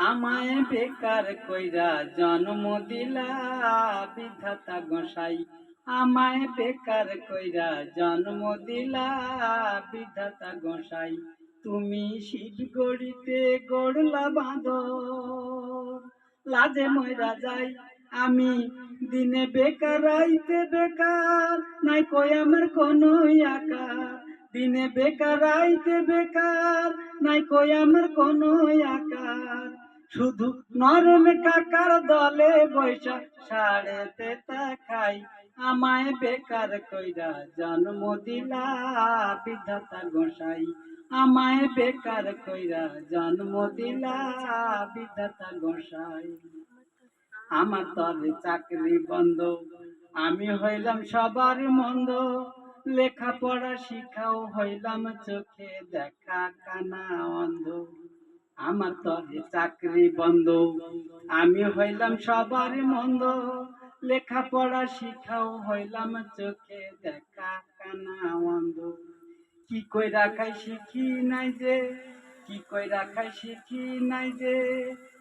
আমায় বেকার কইরা জন্ম দিলা বিধাতা গোসাই। আমায় বেকার কইরা জন্ম দিলা বিধাতা গোসাই। তুমি শীত গড়িতে গড়লা বাঁধর, লাজে ময়রা যাই আমি দিনে বেকার রাইতে বেকার, নাই কই আমার কোনো আকার। দিনে বেকার রাইতে বেকার, নাই কই আমার কোনো আকার। শুধু নরেন কাকার দলে বৈশা সাড়ে তেতা খাই। আমায় বেকার কইরা জন্ম দিলা বিধাতা গোসাই। আমায় বেকার কইরা জন্ম দিলা বিধাতা গোসাই। আমার তবে চাকরি বন্ধ, আমি হইলাম সবার মন্দ। লেখাপড়া শিখাও হইলাম চোখে দেখা কানা অন্ধ। আমার তবে চাকরি বন্ধ, আমি হইলাম সবার মন্দ। লেখাপড়া শিখাও হইলাম চোখে দেখা কানা অন্ধ। কি কইরা খাই শিখি নাই যে, কি কইরা খাই শিখি নাই যে,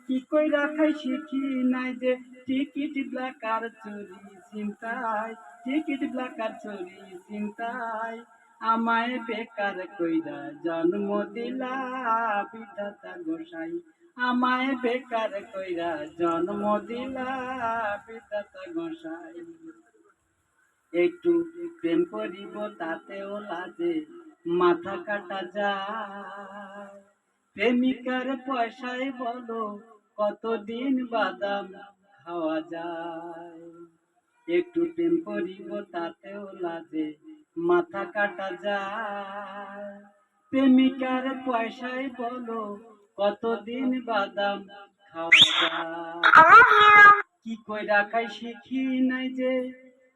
কি কইরা খাই শিখি নাই যে। টিকিট ব্লাকার চুরি চিন্তাই, টিকিট ব্লাকার চুরি চিন্তাই। আমায় বেকার কইরা জন্ম দিলা বিধাতা গোসাই। আমায় বেকার কইরা জন্ম দিলা বিধাতা গোসাই। একটু প্রেম করিব তাতেও লাজে মাথা কাটা যায়। প্রেমিকার পয়সায় বলো কতদিন বাদাম খাওয়া যায়। একটু প্রেম করিব তাতেও লাজে মাথা কাটা যায়। প্রেমিকার পয়সায় বলো কতদিন বাদাম খাওয়া যায়। কি কইরা খাই শিখি নাই যে,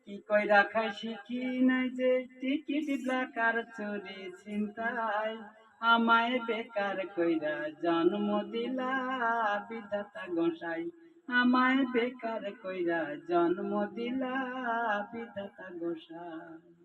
কি কইরা খাই শিখি নাই যে। টিকিট ব্লাকার চুরি চিন্তাই। আমায় বেকার কইরা জন্ম দিলা বিধাতা গোসাই। আমায় বেকার কইরা জন্ম দিলা বিধাতা গোসাই।